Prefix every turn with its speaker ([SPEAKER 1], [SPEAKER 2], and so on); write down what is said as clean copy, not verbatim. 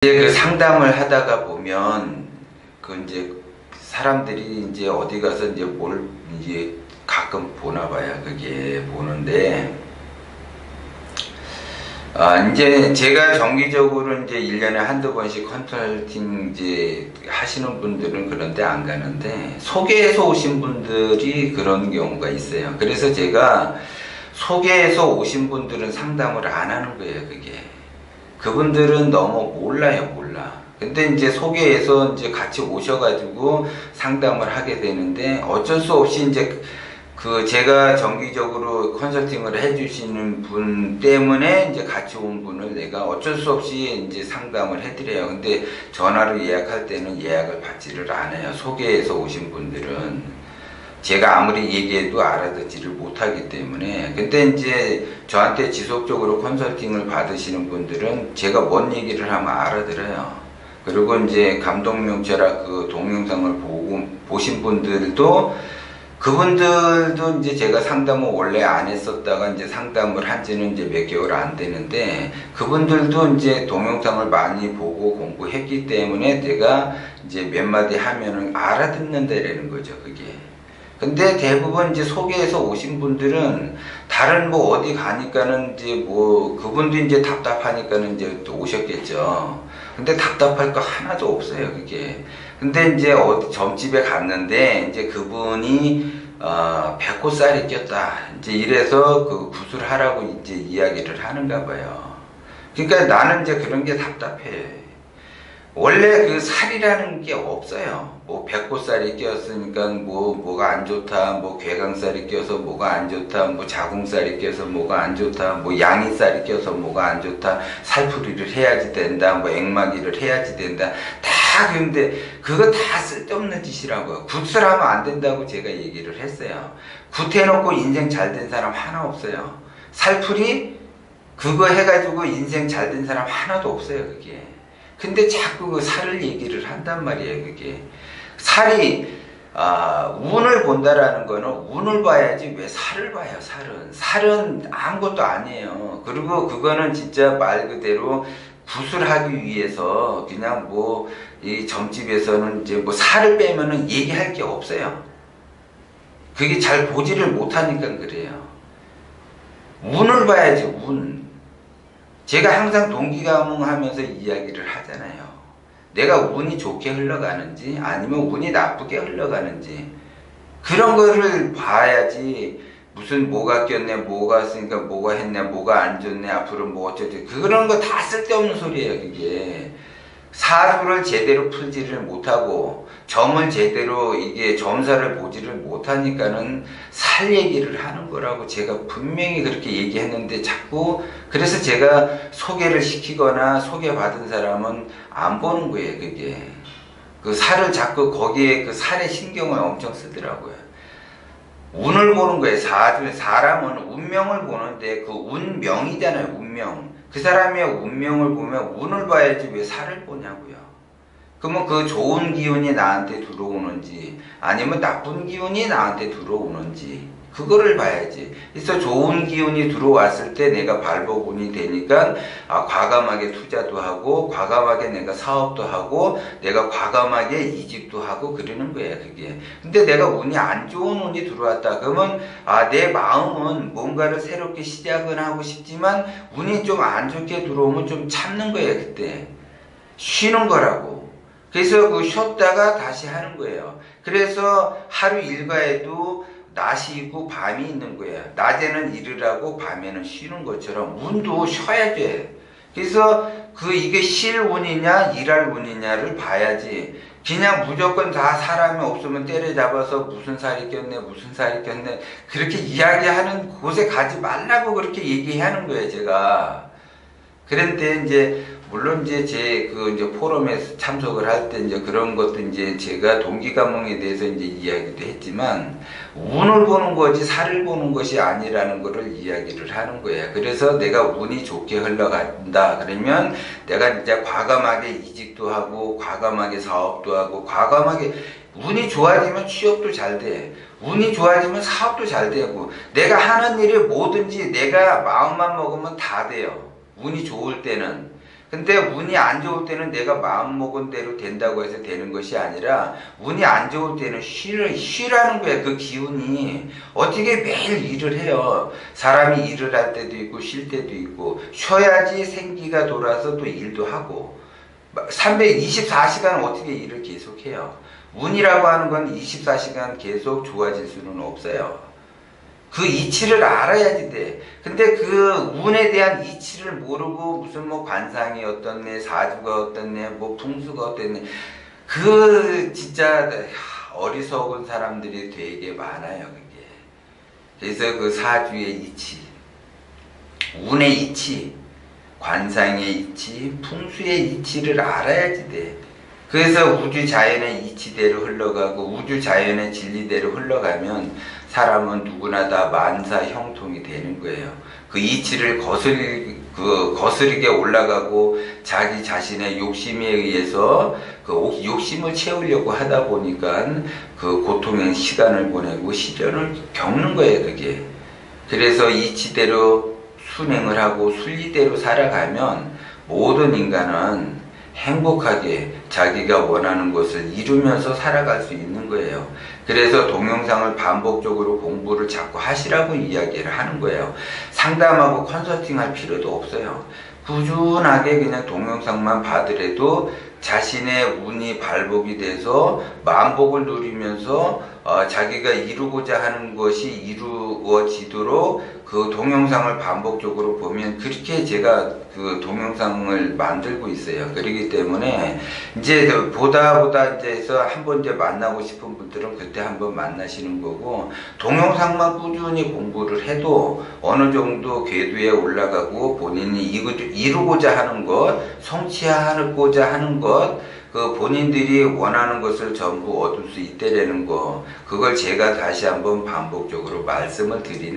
[SPEAKER 1] 이제 그 상담을 하다가 보면 그 이제 사람들이 이제 어디 가서 이제 뭘 이제 가끔 보나 봐요. 그게 보는데 이제 제가 정기적으로 이제 1년에 한두 번씩 컨설팅 이제 하시는 분들은 그런데 안 가는데 소개해서 오신 분들이 그런 경우가 있어요. 그래서 제가 소개해서 오신 분들은 상담을 안 하는 거예요. 그게 그분들은 너무 몰라요, 몰라. 근데 이제 소개해서 이제 같이 오셔가지고 상담을 하게 되는데 어쩔 수 없이 이제 그 제가 정기적으로 컨설팅을 해주시는 분 때문에 이제 같이 온 분을 내가 어쩔 수 없이 이제 상담을 해드려요. 근데 전화로 예약할 때는 예약을 받지를 않아요. 소개해서 오신 분들은. 제가 아무리 얘기해도 알아듣지를 못하기 때문에. 근데 이제 저한테 지속적으로 컨설팅을 받으시는 분들은 제가 뭔 얘기를 하면 알아들어요. 그리고 이제 감독명철학 그 동영상을 보신 분들도 그분들도 이제 제가 상담을 원래 안 했었다가 이제 상담을 한 지는 이제 몇 개월 안 되는데 그분들도 이제 동영상을 많이 보고 공부했기 때문에 내가 이제 몇 마디 하면은 알아듣는다라는 거죠, 그게. 근데 대부분 이제 소개해서 오신 분들은 다른 뭐 어디 가니까는 이제 뭐 그분도 이제 답답하니까는 이제 또 오셨겠죠. 근데 답답할 거 하나도 없어요, 그게. 근데 이제 어디 점집에 갔는데 이제 그분이 배꼽살이 꼈다. 이제 이래서 그 구술하라고 이제 이야기를 하는가 봐요. 그러니까 나는 이제 그런 게 답답해. 원래 그 살이라는 게 없어요. 뭐 배꼽살이 꼈으니까 뭐가 안 좋다, 뭐 괴강살이 껴서 뭐가 안 좋다, 뭐 자궁살이 껴서 뭐가 안 좋다, 뭐 양이살이 껴서 뭐가 안 좋다, 살풀이를 해야지 된다, 뭐 앵마기를 해야지 된다. 다 근데 그거 다 쓸데없는 짓이라고요. 굿을 하면 안 된다고 제가 얘기를 했어요. 굿 해놓고 인생 잘 된 사람 하나 없어요. 살풀이 그거 해가지고 인생 잘 된 사람 하나도 없어요, 그게. 근데 자꾸 그 살을 얘기를 한단 말이에요, 그게. 살이, 운을 본다라는 거는 운을 봐야지 왜 살을 봐요, 살은. 살은 아무것도 아니에요. 그리고 그거는 진짜 말 그대로 구술하기 위해서 그냥 뭐, 이 점집에서는 이제 뭐 살을 빼면은 얘기할 게 없어요. 그게 잘 보지를 못하니까 그래요. 운을 봐야지, 운. 제가 항상 동기감흥하면서 이야기를 하잖아요. 내가 운이 좋게 흘러가는지 아니면 운이 나쁘게 흘러가는지 그런 거를 봐야지 무슨 뭐가 꼈네, 뭐가 쓰니까 뭐가 했네, 뭐가 안 좋네, 앞으로 뭐 어쩌지 그런 거 다 쓸데없는 소리예요, 그게. 사주를 제대로 풀지를 못하고 점을 제대로 이게 점사를 보지를 못하니까는 살 얘기를 하는 거라고 제가 분명히 그렇게 얘기했는데 자꾸 그래서 제가 소개를 시키거나 소개받은 사람은 안 보는 거예요, 그게. 그 살을 자꾸 거기에 그 살에 신경을 엄청 쓰더라고요. 운을 보는 거예요. 사람은 운명을 보는데 그 운명이잖아요, 운명. 그 사람의 운명을 보면 운을 봐야지 왜 살을 보냐고요. 그러면 그 좋은 기운이 나한테 들어오는지 아니면 나쁜 기운이 나한테 들어오는지 그거를 봐야지. 그래서 좋은 기운이 들어왔을 때 내가 발버군이 되니까 과감하게 투자도 하고 과감하게 내가 사업도 하고 내가 과감하게 이직도 하고 그러는 거예요, 그게. 근데 내가 운이 안 좋은 운이 들어왔다 그러면 내 마음은 뭔가를 새롭게 시작은 하고 싶지만 운이 좀 안 좋게 들어오면 좀 참는 거예요, 그때. 쉬는 거라고. 그래서 그 쉬었다가 다시 하는 거예요. 그래서 하루 일과에도 낮이 있고 밤이 있는 거예요. 낮에는 일을 하고 밤에는 쉬는 것처럼 운도 쉬어야 돼. 그래서 이게 쉴 운이냐 일할 운이냐를 봐야지 그냥 무조건 다 사람이 없으면 때려잡아서 무슨 살이 꼈네 무슨 살이 꼈네 그렇게 이야기하는 곳에 가지 말라고 그렇게 얘기하는 거예요, 제가. 그런데 이제 물론 이제 이제 포럼에 참석을 할 때 이제 그런 것도 이제 제가 동기감흥에 대해서 이제 이야기도 했지만 운을 보는 거지 살을 보는 것이 아니라는 것을 이야기를 하는 거예요. 그래서 내가 운이 좋게 흘러간다 그러면 내가 이제 과감하게 이직도 하고 과감하게 사업도 하고 과감하게 운이 좋아지면 취업도 잘 돼. 운이 좋아지면 사업도 잘 되고 내가 하는 일이 뭐든지 내가 마음만 먹으면 다 돼요. 운이 좋을 때는. 근데 운이 안 좋을 때는 내가 마음먹은 대로 된다고 해서 되는 것이 아니라 운이 안 좋을 때는 쉬라는 거야. 그 기운이 어떻게 매일 일을 해요. 사람이 일을 할 때도 있고 쉴 때도 있고 쉬어야지 생기가 돌아서 또 일도 하고 324시간 어떻게 일을 계속해요. 운이라고 하는 건 24시간 계속 좋아질 수는 없어요. 그 이치를 알아야지 돼. 근데 그 운에 대한 이치를 모르고 무슨 뭐 관상이 어떻네, 사주가 어떻네, 뭐 풍수가 어떻네. 그 진짜 어리석은 사람들이 되게 많아요, 그게. 그래서 그 사주의 이치, 운의 이치, 관상의 이치, 풍수의 이치를 알아야지 돼. 그래서 우주 자연의 이치대로 흘러가고 우주 자연의 진리대로 흘러가면 사람은 누구나 다 만사 형통이 되는 거예요. 그 이치를 거스르게 올라가고 자기 자신의 욕심에 의해서 그 욕심을 채우려고 하다 보니까 그 고통의 시간을 보내고 시련을 겪는 거예요, 그게. 그래서 이치대로 순행을 하고 순리대로 살아가면 모든 인간은 행복하게 자기가 원하는 것을 이루면서 살아갈 수 있는 거예요. 그래서 동영상을 반복적으로 공부를 자꾸 하시라고 이야기를 하는 거예요. 상담하고 컨설팅 할 필요도 없어요. 꾸준하게 그냥 동영상만 봐더라도 자신의 운이 발복이 돼서 만복을 누리면서 자기가 이루고자 하는 것이 이루어지도록 그 동영상을 반복적으로 보면 그렇게 제가 그 동영상을 만들고 있어요. 그렇기 때문에 이제 보다 이제 해서 한번 이제 만나고 싶은 분들은 그때 한번 만나시는 거고, 동영상만 꾸준히 공부를 해도 어느 정도 궤도에 올라가고 본인이 이루고자 하는 것, 성취하고자 하는 것, 그 본인들이 원하는 것을 전부 얻을 수 있다라는 거, 그걸 제가 다시 한번 반복적으로 말씀을 드리는